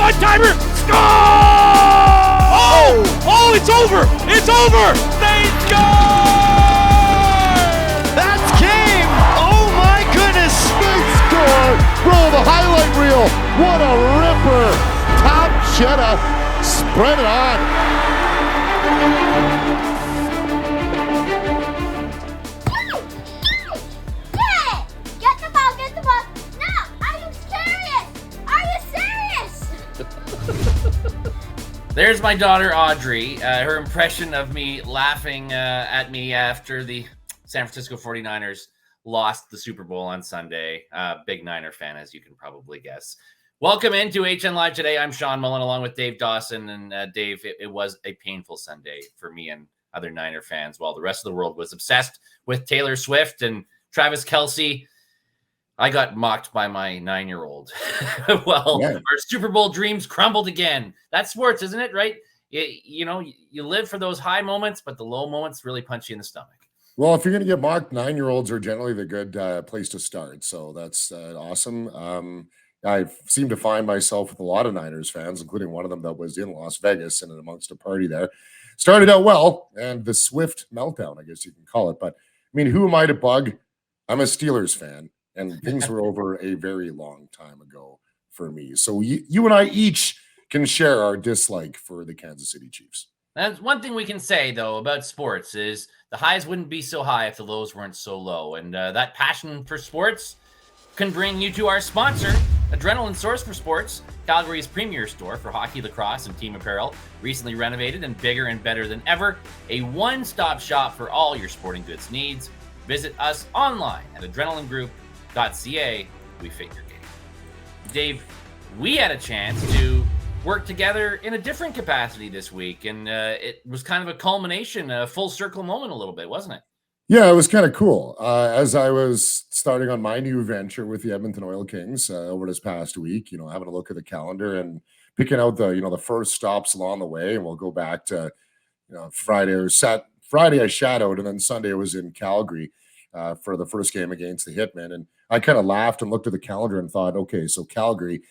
one-timer. Score! Oh, it's over. It's over. They score! That's game. Oh, my goodness. They score. Roll the highlight reel. What a ripper. Top Jetta. Spread it on. There's my daughter, Audrey. Her impression of me laughing at me after the San Francisco 49ers lost the Super Bowl on Sunday. Big Niner fan, as you can probably guess. Welcome into HNLive today. I'm Shawn Mullin along with Dave Dawson. And Dave, it was a painful Sunday for me and other Niner fans while the rest of the world was obsessed with Taylor Swift and Travis Kelce. I got mocked by my 9-year-old. Well, yeah. Our Super Bowl dreams crumbled again. That's sports, isn't it? Right? You live for those high moments, but the low moments really punch you in the stomach. Well, if you're going to get mocked, 9-year-olds are generally the good place to start. So that's awesome. I seem to find myself with a lot of Niners fans, including one of them that was in Las Vegas and amongst a party there. Started out well, and the Swift meltdown, I guess you can call it. But, I mean, who am I to bug? I'm a Steelers fan. And things were over a very long time ago for me. So you and I each can share our dislike for the Kansas City Chiefs. That's one thing we can say, though, about sports is the highs wouldn't be so high if the lows weren't so low. And that passion for sports can bring you to our sponsor, Adrenaline Source for Sports, Calgary's premier store for hockey, lacrosse, and team apparel. Recently renovated and bigger and better than ever. A one-stop shop for all your sporting goods needs. Visit us online at adrenalinegroup.ca. We fit your game. Dave, we had a chance to work together in a different capacity this week, and it was kind of a culmination, a full circle moment a little bit, wasn't it? Yeah, it was kind of cool. As I was starting on my new venture with the Edmonton Oil Kings over this past week, having a look at the calendar and picking out the first stops along the way, and we'll go back to Friday I shadowed, and then Sunday I was in Calgary for the first game against the Hitmen. And I kind of laughed and looked at the calendar and thought, okay, so Calgary,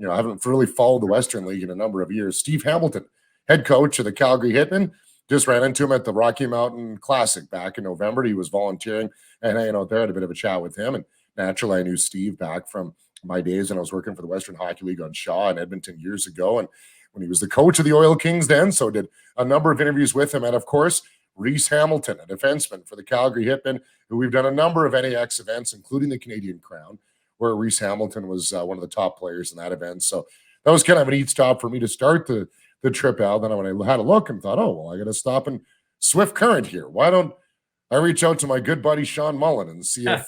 I haven't really followed the Western League in a number of years. Steve Hamilton, head coach of the Calgary Hitmen, just ran into him at the Rocky Mountain Classic back in November. He was volunteering and hanging out there, had a bit of a chat with him. And naturally, I knew Steve back from my days when I was working for the Western Hockey League on Shaw in Edmonton years ago. And when he was the coach of the Oil Kings then, so did a number of interviews with him. And of course, Reese Hamilton, a defenseman for the Calgary Hitmen, who we've done a number of NAX events, including the Canadian Crown, where Reese Hamilton was one of the top players in that event. So that was kind of a neat stop for me to start the trip out. Then when I had a look and thought, oh, well, I got to stop in Swift Current here. Why don't I reach out to my good buddy Shawn Mullin and see if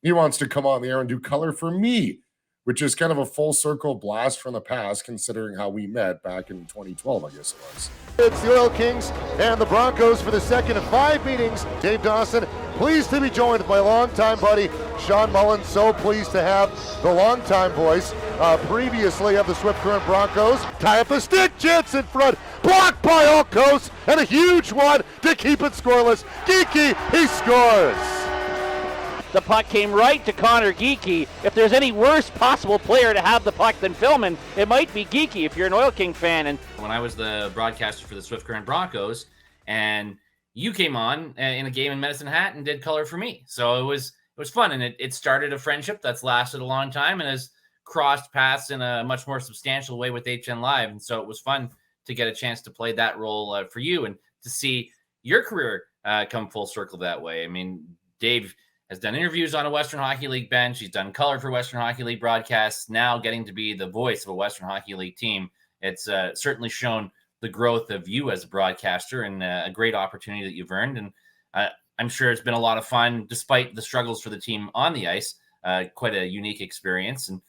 he wants to come on the air and do color for me, which is kind of a full circle blast from the past, considering how we met back in 2012, I guess it was. It's the Oil Kings and the Broncos for the second of 5 meetings. Dave Dawson, pleased to be joined by longtime buddy Shawn Mullin. So pleased to have the longtime voice previously of the Swift Current Broncos. Tie up a stick, Jets in front, blocked by Olkos, and a huge one to keep it scoreless. Geeky, he scores. The puck came right to Connor Geeky. If there's any worse possible player to have the puck than Philman, it might be Geeky if you're an Oil King fan. And when I was the broadcaster for the Swift Current Broncos, and you came on in a game in Medicine Hat and did color for me, so it was fun, and it started a friendship that's lasted a long time and has crossed paths in a much more substantial way with HNLive, and so it was fun to get a chance to play that role for you and to see your career come full circle that way. I mean, Dave has done interviews on a Western Hockey League bench. He's done color for Western Hockey League broadcasts. Now getting to be the voice of a Western Hockey League team. It's certainly shown the growth of you as a broadcaster and a great opportunity that you've earned. And I'm sure it's been a lot of fun, despite the struggles for the team on the ice. Quite a unique experience. And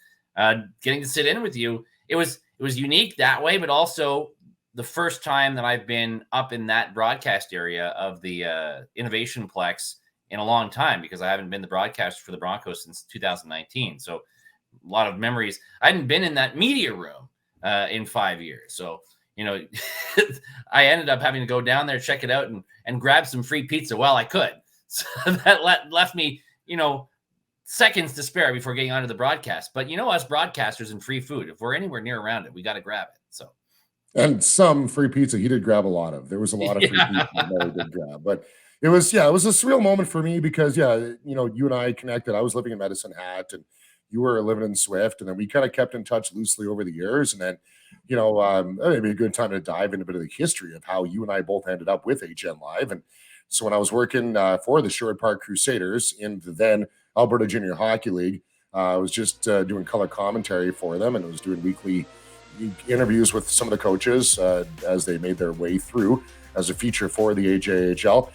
getting to sit in with you, it was unique that way, but also the first time that I've been up in that broadcast area of the Innovation Plex in a long time, because I haven't been the broadcaster for the Broncos since 2019. So a lot of memories. I hadn't been in that media room in 5 years. So, I ended up having to go down there, check it out, and grab some free pizza while I could. So that left me, seconds to spare before getting onto the broadcast. But us broadcasters and free food, if we're anywhere near around it, we got to grab it. So, and some free pizza he did grab a lot of. There was a lot of free pizza that he did grab. But it was a surreal moment for me because, you and I connected. I was living in Medicine Hat and you were living in Swift. And then we kind of kept in touch loosely over the years. And then, it'd be a good time to dive into a bit of the history of how you and I both ended up with HNLive. And so when I was working for the Sherwood Park Crusaders in the then Alberta Junior Hockey League, I was just doing color commentary for them, and I was doing weekly interviews with some of the coaches as they made their way through as a feature for the AJHL.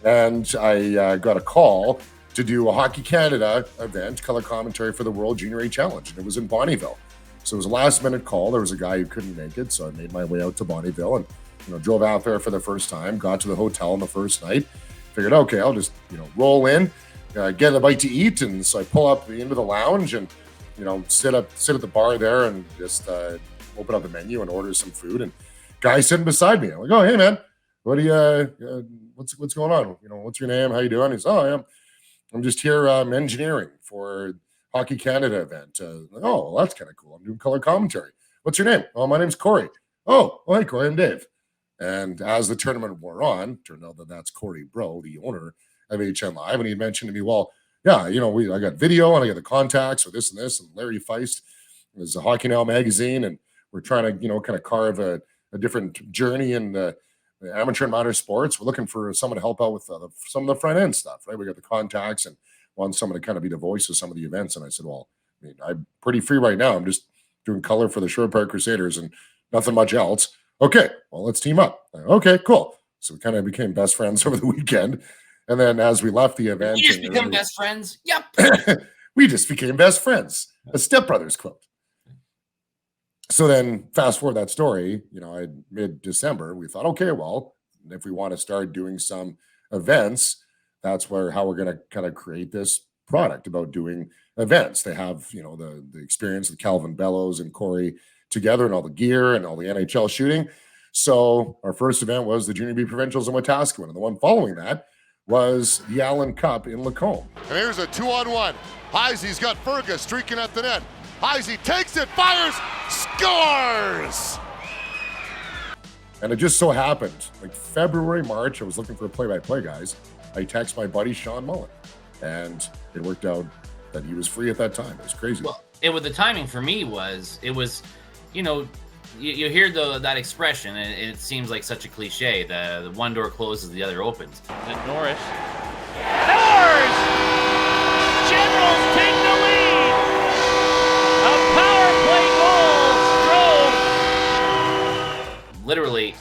And I got a call to do a Hockey Canada event, color commentary for the World Junior A Challenge, and it was in Bonnyville. So it was a last-minute call. There was a guy who couldn't make it, so I made my way out to Bonnyville and drove out there for the first time, got to the hotel on the first night, figured, okay, I'll just, roll in, get a bite to eat. And so I pull up into the lounge and, sit at the bar there and just open up the menu and order some food. And guy sitting beside me, I'm like, oh, hey, man, what do you, what's going on? What's your name? How you doing? He's, oh, I'm just here engineering for Hockey Canada event. Like, oh, well, that's kind of cool. I'm doing color commentary. What's your name? Oh, my name's Corey. Oh, hey, Corey, I'm Dave. And as the tournament wore on, turned out that that's Corey Bro, the owner of HNLive. And he mentioned to me, well, yeah, I got video and I got the contacts for this and this. And Larry Feist is a Hockey Now magazine. And we're trying to, kind of carve a different journey in the amateur and minor sports. We're looking for someone to help out with some of the front end stuff, right? We got the contacts and want someone to kind of be the voice of some of the events. And I said, well, I'm pretty free right now. I'm just doing color for the Sherwood Park Crusaders and nothing much else. Okay, well, let's team up. Okay, cool. So we kind of became best friends over the weekend. And then as we left the event... We just became best friends? Yep. We just became best friends. A Step Brothers quote. So then fast forward that story, mid-December, we thought, okay, well, if we want to start doing some events, that's how we're going to kind of create this product about doing events. They have, the experience with Calvin Bellows and Corey together and all the gear and all the NHL shooting. So our first event was the Junior B Provincials in Wetaskiwin, and the one following that was the Allen Cup in Lacombe. And here's a 2-on-1. Heisey's got Fergus streaking at the net. Heisey takes it, fires, scores! And it just so happened, like February, March, I was looking for a play-by-play guys. I text my buddy Shawn Mullin, and it worked out that he was free at that time. It was crazy. Well, the timing for me was, you hear that expression, and it seems like such a cliche. The one door closes, the other opens. And Norris. Generals take the lead. A power play goal. Literally,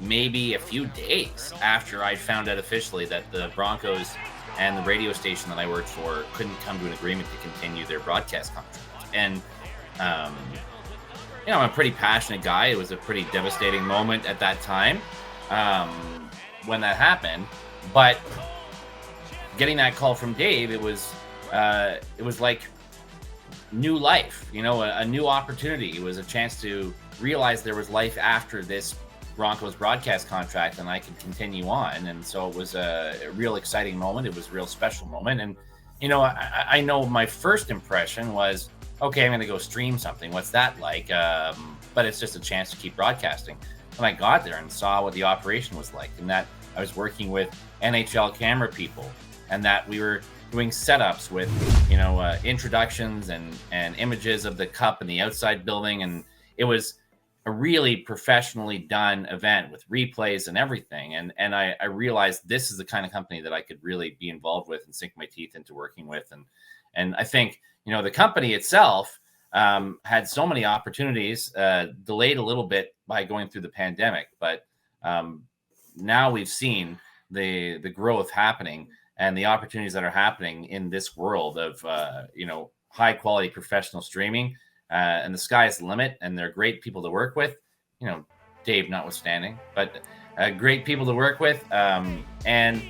maybe a few days after I found out officially that the Broncos and the radio station that I worked for couldn't come to an agreement to continue their broadcast contract. And I'm a pretty passionate guy. It was a pretty devastating moment at that time when that happened. But getting that call from Dave, it was like new life, a new opportunity. It was a chance to realize there was life after this Broncos broadcast contract, and I could continue on. And so it was a real exciting moment. It was a real special moment. And I know my first impression was, okay, I'm going to go stream something. What's that like? But it's just a chance to keep broadcasting. When I got there and saw what the operation was like, and that I was working with NHL camera people, and that we were doing setups with, introductions and images of the cup in the outside building. And it was a really professionally done event with replays and everything. And I realized this is the kind of company that I could really be involved with and sink my teeth into working with. And I think, the company itself had so many opportunities, delayed a little bit by going through the pandemic. But now we've seen the growth happening and the opportunities that are happening in this world of, high quality professional streaming. And the sky's the limit, and they're great people to work with, Dave notwithstanding, but great people to work with. And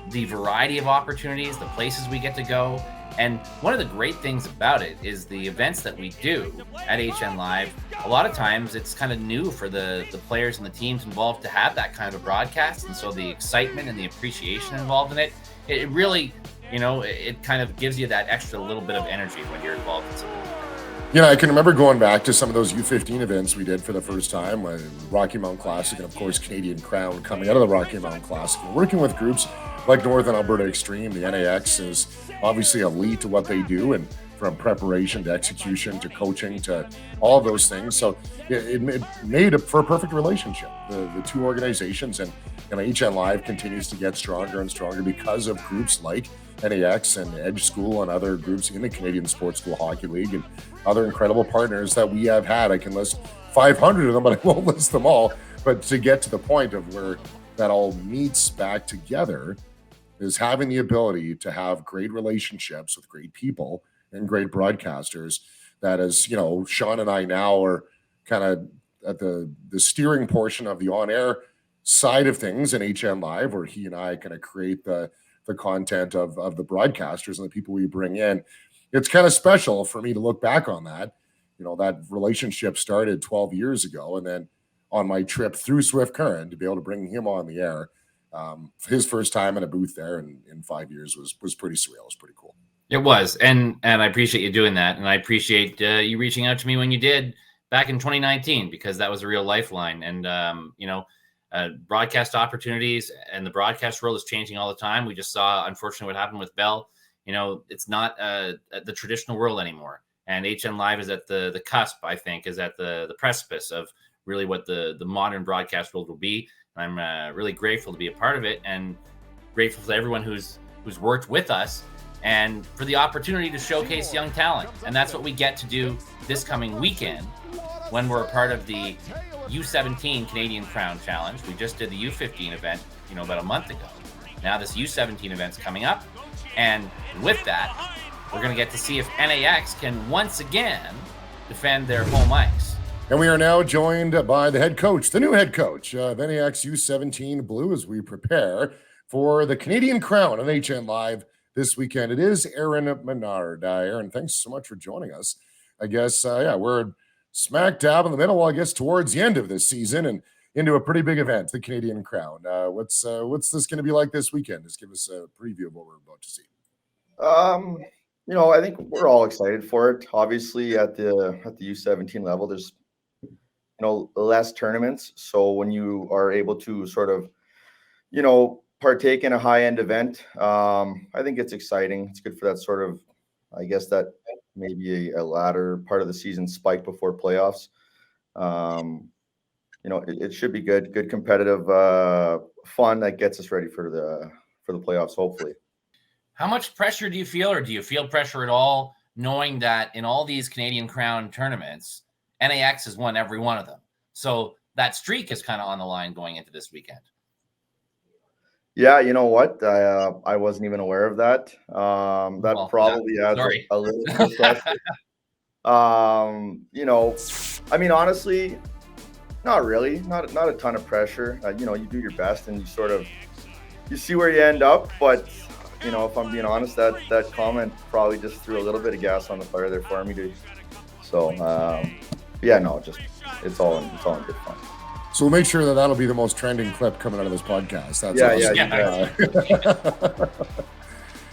the variety of opportunities, the places we get to go. And one of the great things about it is the events that we do at HNLive. A lot of times it's kind of new for the players and the teams involved to have that kind of broadcast. And so the excitement and the appreciation involved in it, it really it kind of gives you that extra little bit of energy when you're involved in something. Yeah, I can remember going back to some of those U15 events we did for the first time, Rocky Mountain Classic, and of course Canadian Crown coming out of the Rocky Mountain Classic. And working with groups like Northern Alberta Extreme, the NAX is obviously elite to what they do, and from preparation to execution to coaching to all of those things. So it made for a perfect relationship, the two organizations, and HNLive continues to get stronger and stronger because of groups like NAX and Edge School and other groups in the Canadian Sports School Hockey League and other incredible partners that we have had. I can list 500 of them, but I won't list them all. But to get to the point of where that all meets back together is having the ability to have great relationships with great people and great broadcasters. That is, Shawn and I now are kind of at the steering portion of the on-air side of things in HNLive, where he and I kind of create the content of the broadcasters and the people we bring in. It's kind of special for me to look back on that. That relationship started 12 years ago, and then on my trip through Swift Current to be able to bring him on the air, his first time in a booth there in 5 years was pretty surreal. It was pretty cool. It was, and I appreciate you doing that, and I appreciate you reaching out to me when you did back in 2019, because that was a real lifeline. And broadcast opportunities and the broadcast world is changing all the time. We just saw, unfortunately, what happened with Bell. It's not the traditional world anymore, and HNLive is at the cusp. I think is at the precipice of really what the modern broadcast world will be. And I'm really grateful to be a part of it, and grateful to everyone who's worked with us, and for the opportunity to showcase young talent. And that's what we get to do this coming weekend when we're a part of the U17 Canadian Crown Challenge. We just did the U15 event, about a month ago. Now this U17 event's coming up. And with that, we're going to get to see if NAX can once again defend their home ice. And we are now joined by the head coach, the new head coach of NAX U17 Blue, as we prepare for the Canadian Crown on HNLive this weekend. It is Ehren Menard. Ehren, thanks so much for joining us. I guess, we're smack dab in the middle, I guess, towards the end of this season and into a pretty big event, the Canadian Crown. What's this going to be like this weekend? Just give us a preview of what we're about to see. I think we're all excited for it. Obviously, at the U17 level, there's less tournaments. So when you are able to sort of, partake in a high-end event, I think it's exciting. It's good for that sort of, I guess, that maybe a latter part of the season spike before playoffs. It should be good competitive fun that gets us ready for the playoffs, hopefully. How much pressure do you feel, or do you feel pressure at all, knowing that in all these Canadian Crown tournaments, NAX has won every one of them? So that streak is kind of on the line going into this weekend. Yeah, you know what? I wasn't even aware of that. Probably adds a little bit of pressure. Honestly, not really. Not a ton of pressure. You do your best and you see where you end up. But if I'm being honest, that comment probably just threw a little bit of gas on the fire there for me too. So it's all in good fun. So we'll make sure that'll be the most trending clip coming out of this podcast. That's awesome.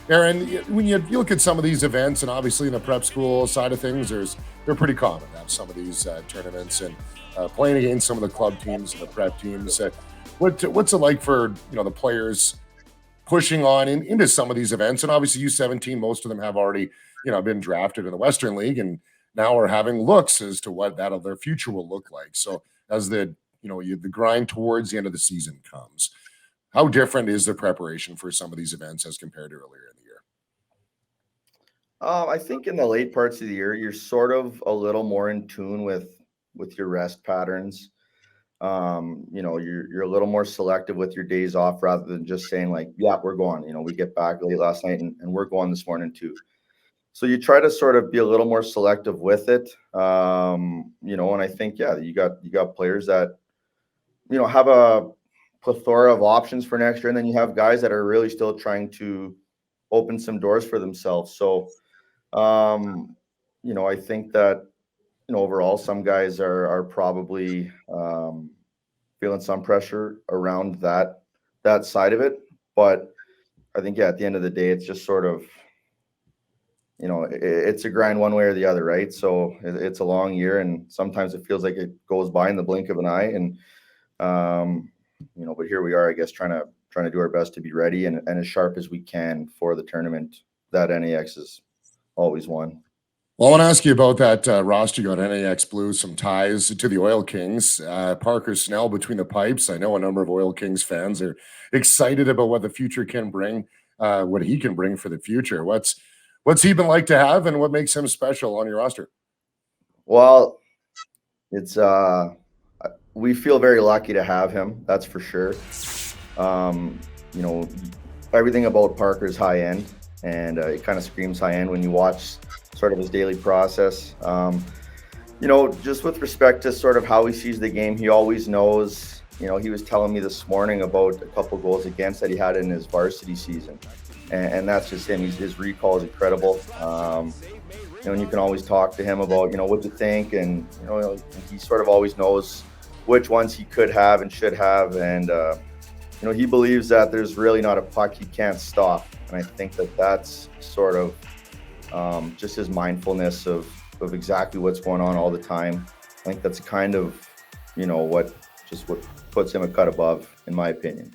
Ehren, when you look at some of these events, and obviously in the prep school side of things, they're pretty common to have some of these tournaments and playing against some of the club teams and the prep teams. What's it like for the players pushing on into some of these events? And obviously U17, most of them have already been drafted in the Western League, and now are having looks as to what their future will look like. So as the grind towards the end of the season comes, how different is the preparation for some of these events as compared to earlier in the year? I think in the late parts of the year, you're sort of a little more in tune with your rest patterns. You're a little more selective with your days off, rather than just saying like, yeah, we're going. We get back late last night and we're going this morning too. So you try to sort of be a little more selective with it. And I think, you got players that, have a plethora of options for next year. And then you have guys that are really still trying to open some doors for themselves. So, I think that, overall, some guys are probably feeling some pressure around that side of it. But I think, yeah, at the end of the day, it's just sort of, it's a grind one way or the other, right? So it's a long year, and sometimes it feels like it goes by in the blink of an eye. And, but here we are, I guess, trying to do our best to be ready and as sharp as we can for the tournament that NAX has always won. Well, I want to ask you about that roster. You got NAX Blue, some ties to the Oil Kings. Parker Snell between the pipes. I know a number of Oil Kings fans are excited about what the future can bring, what he can bring for the future. What's he been like to have, and what makes him special on your roster? Well, it's we feel very lucky to have him. That's for sure. Everything about Parker is high end, and it kind of screams high end when you watch sort of his daily process. Just with respect to sort of how he sees the game, he always knows. He was telling me this morning about a couple goals against that he had in his varsity season, and that's just him. His recall is incredible. And you can always talk to him about what to think, and he sort of always knows which ones he could have and should have, and he believes that there's really not a puck he can't stop, and I think that's sort of just his mindfulness of exactly what's going on all the time. I think that's kind of, what puts him a cut above, in my opinion.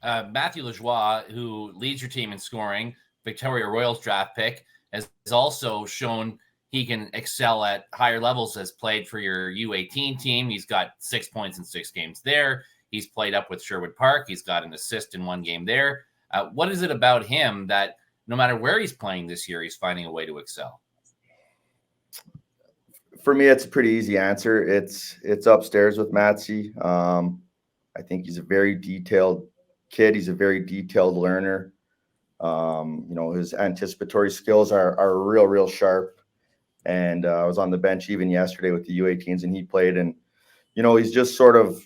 Matthew Lajoie, who leads your team in scoring, Victoria Royals draft pick, has also shown he can excel at higher levels, has played for your U18 team. He's got 6 points in 6 games there. He's played up with Sherwood Park. He's got an assist in 1 game there. What is it about him that no matter where he's playing this year, he's finding a way to excel? For me, it's a pretty easy answer. It's upstairs with Matsy. I think he's a very detailed kid. He's a very detailed learner. His anticipatory skills are real sharp. And I was on the bench even yesterday with the U18s, and he played. And he's just sort of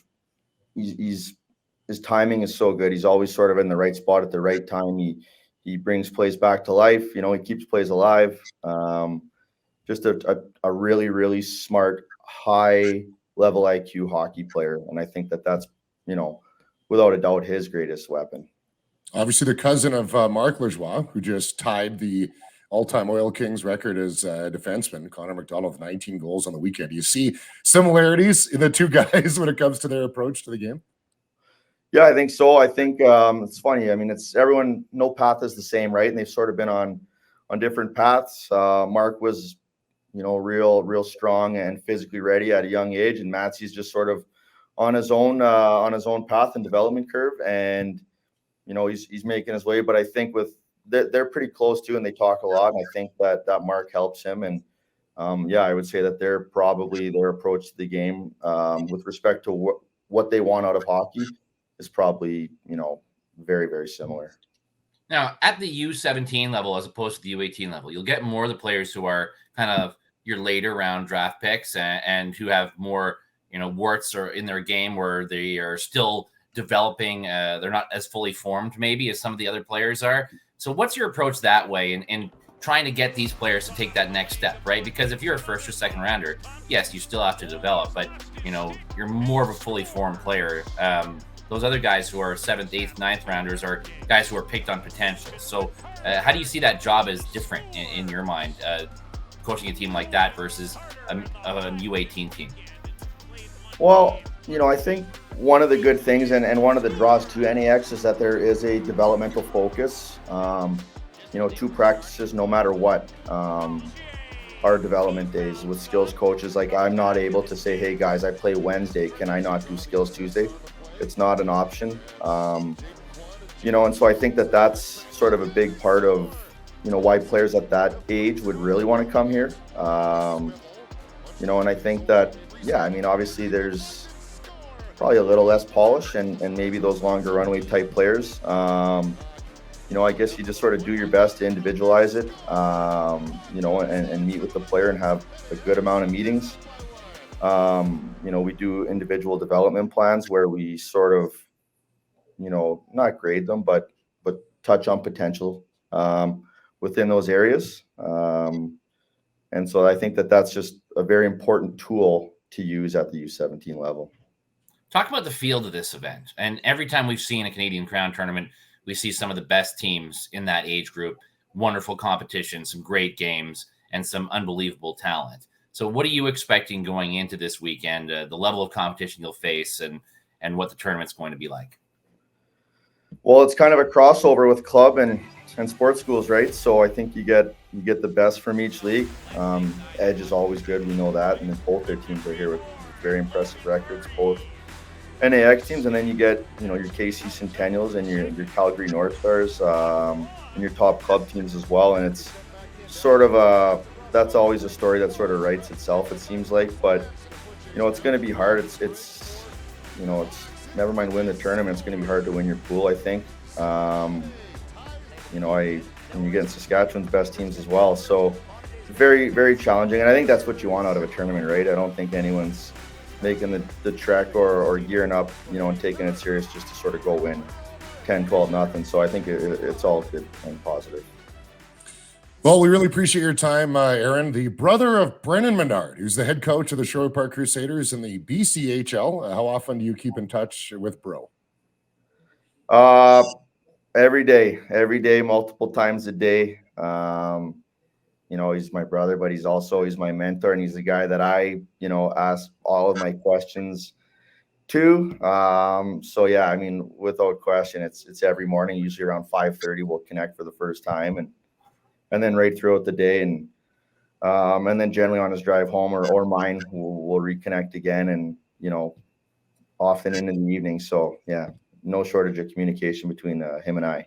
his timing is so good. He's always sort of in the right spot at the right time. He brings plays back to life. He keeps plays alive. Just a really smart, high level IQ hockey player. And I think that's, without a doubt, his greatest weapon. Obviously the cousin of Mark Lajoie, who just tied the all-time Oil Kings record as a defenseman, Connor McDonald, with 19 goals on the weekend. Do you see similarities in the two guys when it comes to their approach to the game? Yeah, I think so. I think it's funny. I mean, no path is the same, right? And they've sort of been on different paths. Mark was, real strong and physically ready at a young age, and Matsy's just sort of on his own path and development curve, and he's making his way. But I think they're pretty close too, and they talk a lot. And I think that Mark helps him, and I would say that their approach to the game with respect to what they want out of hockey is probably, very, very similar. Now, at the U17 level, as opposed to the U18 level, you'll get more of the players who are kind of your later round draft picks and who have more, warts or in their game where they are still developing. They're not as fully formed maybe as some of the other players are. So what's your approach that way in trying to get these players to take that next step, right? Because if you're a first or second rounder, yes, you still have to develop, but you're more of a fully formed player. Those other guys who are 7th, 8th, 9th rounders are guys who are picked on potential. So how do you see that job as different in your mind, coaching a team like that versus a U18 team? Well, I think one of the good things and one of the draws to NAX is that there is a developmental focus. 2 practices, no matter what, our development days with skills coaches. Like, I'm not able to say, hey guys, I play Wednesday, can I not do skills Tuesday? It's not an option. And so I think that's sort of a big part of, why players at that age would really want to come here. And I think that, obviously there's probably a little less polish and maybe those longer runway type players. I guess you just sort of do your best to individualize it, and meet with the player and have a good amount of meetings. We do individual development plans where we sort of, not grade them, but touch on potential within those areas. And so I think that's just a very important tool to use at the U17 level. Talk about the field of this event. And every time we've seen a Canadian Crown tournament, we see some of the best teams in that age group, wonderful competition, some great games, and some unbelievable talent. So what are you expecting going into this weekend, the level of competition you'll face and what the tournament's going to be like? Well, it's kind of a crossover with club and sports schools, right? So I think you get the best from each league. Edge is always good, we know that, and then both their teams are here with very impressive records, both NAX teams, and then you get your KC Centennials and your Calgary North Stars and your top club teams as well. And it's sort of that's always a story that sort of writes itself, it seems like. But it's going to be hard. It's never mind win the tournament. It's going to be hard to win your pool, I think. And you get Saskatchewan's best teams as well. So it's very, very challenging. And I think that's what you want out of a tournament, right? I don't think anyone's making the trek or gearing up, and taking it serious just to sort of go win 10-12-0. So I think it's all good and positive. Well, we really appreciate your time, Ehren, the brother of Brennan Menard, who's the head coach of the Sherwood Park Crusaders in the BCHL. How often do you keep in touch with bro? Every day, multiple times a day. He's my brother, but he's my mentor, and he's the guy that I, ask all of my questions to. So yeah, I mean, without question, it's every morning, usually around 5:30, we'll connect for the first time, and then right throughout the day, and then generally on his drive home or mine, we'll reconnect again, and often in the evening. So yeah, no shortage of communication between him and I.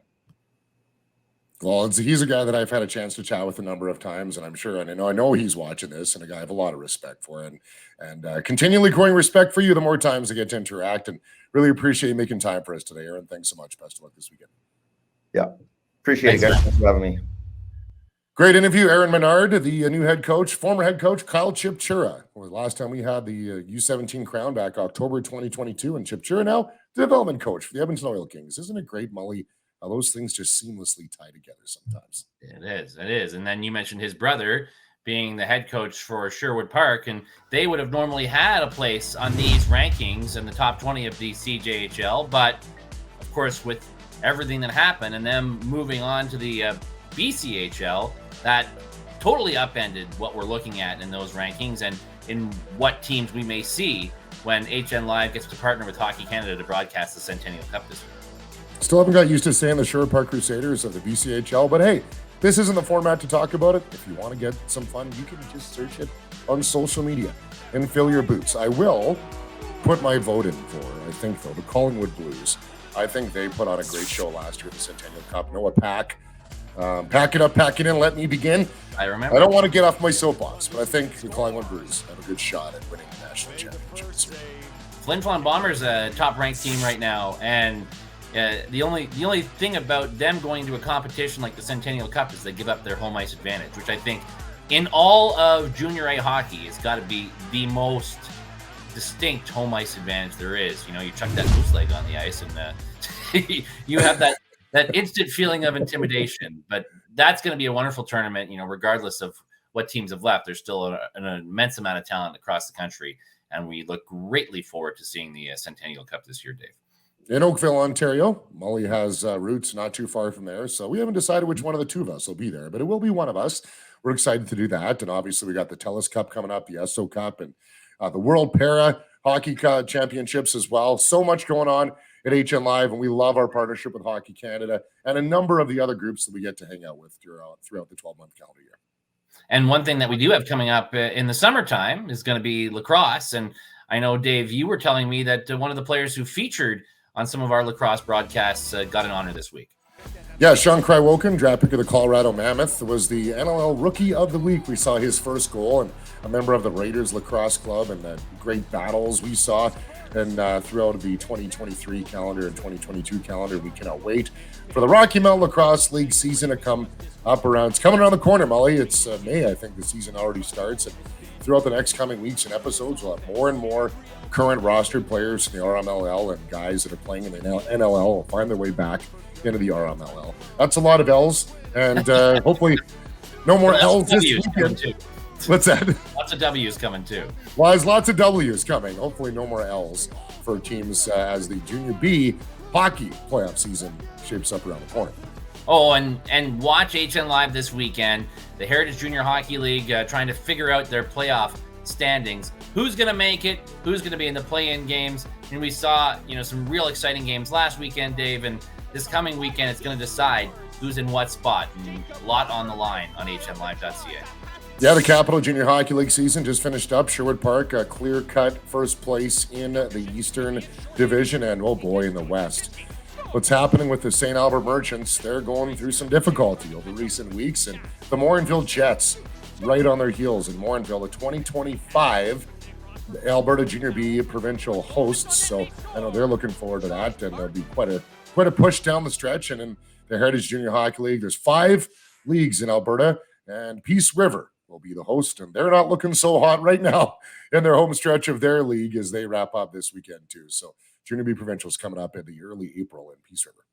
Well, he's a guy that I've had a chance to chat with a number of times, and I'm sure, and I know he's watching this, and a guy I have a lot of respect for, and continually growing respect for you the more times I get to interact, and really appreciate you making time for us today, Ehren. Thanks so much. Best of luck this weekend. Yeah, appreciate it, guys. Thanks for having me. Great interview, Ehren Menard, the new head coach, former head coach Kyle Chipchura. Well, last time we had the U17 Crown back October 2022, and Chipchura now the development coach for the Edmonton Oil Kings. Isn't it great, Mully? How those things just seamlessly tie together sometimes. It is. And then you mentioned his brother being the head coach for Sherwood Park, and they would have normally had a place on these rankings in the top 20 of the CJHL. But of course, with everything that happened and them moving on to the BCHL, that totally upended what we're looking at in those rankings and in what teams we may see when HNLive gets to partner with Hockey Canada to broadcast the Centennial Cup this year. Still haven't got used to saying the Sherwood Park Crusaders of the BCHL, but hey, this isn't the format to talk about it. If you want to get some fun, you can just search it on social media and fill your boots. I will put my vote in for, I think, though, the Collingwood Blues. I think they put on a great show last year at the Centennial Cup. Noah Pack. Pack it up, pack it in, let me begin. I remember. I don't want to get off my soapbox, but I think the Collingwood Blues have a good shot at winning the national championship this year. Flin Flon Bombers a top-ranked team right now, and the only thing about them going to a competition like the Centennial Cup is they give up their home ice advantage, which I think in all of Junior A hockey has got to be the most distinct home ice advantage there is. You chuck that moose leg on the ice, and you have that instant feeling of intimidation. But that's going to be a wonderful tournament, regardless of what teams have left. There's still an immense amount of talent across the country, and we look greatly forward to seeing the Centennial Cup this year, Dave. In Oakville, Ontario. Mully has roots not too far from there, so we haven't decided which one of the two of us will be there, but it will be one of us. We're excited to do that, and obviously we got the TELUS Cup coming up, the ESO Cup, and the World Para Hockey Championships as well. So much going on at HNLive, and we love our partnership with Hockey Canada and a number of the other groups that we get to hang out with throughout the 12-month calendar year. And one thing that we do have coming up in the summertime is going to be lacrosse, and I know, Dave, you were telling me that one of the players who featured on some of our lacrosse broadcasts got an honor this week. Yeah, Sean Krywokin, draft pick of the Colorado Mammoth, was the NLL Rookie of the Week. We saw his first goal, and a member of the Raiders Lacrosse Club, and the great battles we saw and throughout the 2023 calendar and 2022 calendar. We cannot wait for the Rocky Mountain Lacrosse League season to come up around. It's coming around the corner, Mully. It's May, I think the season already starts, and throughout the next coming weeks and episodes, we'll have more and more current rostered players in the RMLL and guys that are playing in the NLL will find their way back into the RMLL. That's a lot of L's, and hopefully no more L's this weekend. What's that? Lots of W's coming too. Well, there's lots of W's coming. Hopefully no more L's for teams as the Junior B hockey playoff season shapes up around the corner. Oh, and watch HNLive this weekend. The Heritage Junior Hockey League trying to figure out their playoff standings. Who's going to make it? Who's going to be in the play-in games? And we saw, some real exciting games last weekend, Dave. And this coming weekend, it's going to decide who's in what spot. And a lot on the line on HNLive.ca. Yeah, the Capital Junior Hockey League season just finished up. Sherwood Park, a clear-cut first place in the Eastern Division, and oh boy, in the West. What's happening with the St. Albert Merchants? They're going through some difficulty over recent weeks, and the Morinville Jets right on their heels. In Morinville, the 2025 Alberta Junior B provincial hosts. So I know they're looking forward to that, and there'll be quite a push down the stretch. And in the Heritage Junior Hockey League, there's 5 leagues in Alberta, and Peace River will be the host, and they're not looking so hot right now in their home stretch of their league as they wrap up this weekend too. So Junior B Provincials coming up in the early April in Peace River.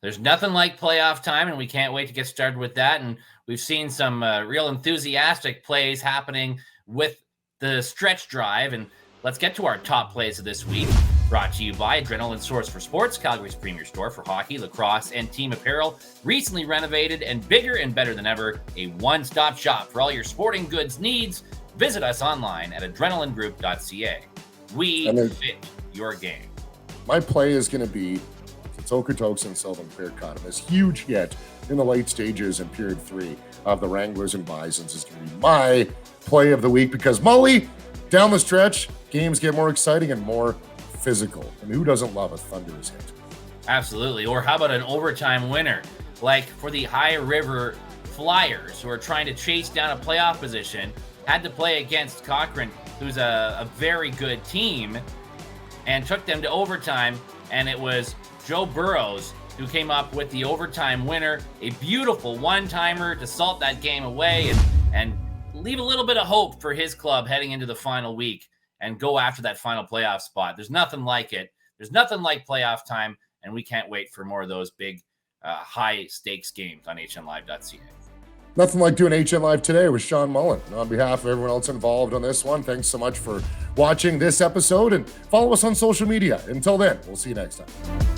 There's nothing like playoff time, and we can't wait to get started with that. And we've seen some real enthusiastic plays happening with the stretch drive. And let's get to our top plays of this week. Brought to you by Adrenaline Source for Sports, Calgary's premier store for hockey, lacrosse, and team apparel. Recently renovated and bigger and better than ever. A one-stop shop for all your sporting goods needs. Visit us online at adrenalinegroup.ca. We fit your game. My play is going to be Okotoks and Sylvan Clear caught him. This huge hit in the late stages in period 3 of the Wranglers and Bisons is going to be my play of the week, because Mully, down the stretch, games get more exciting and more physical. And who doesn't love a thunderous hit? Absolutely. Or how about an overtime winner? Like for the High River Flyers, who are trying to chase down a playoff position, had to play against Cochrane, who's a very good team, and took them to overtime. And it was Joe Burrows who came up with the overtime winner, a beautiful one-timer to salt that game away and leave a little bit of hope for his club heading into the final week and go after that final playoff spot. There's nothing like it. There's nothing like playoff time, and we can't wait for more of those big, high-stakes games on HNLive.ca. Nothing like doing HN Live today with Shawn Mullin. On behalf of everyone else involved on this one, thanks so much for watching this episode, and follow us on social media. Until then, we'll see you next time.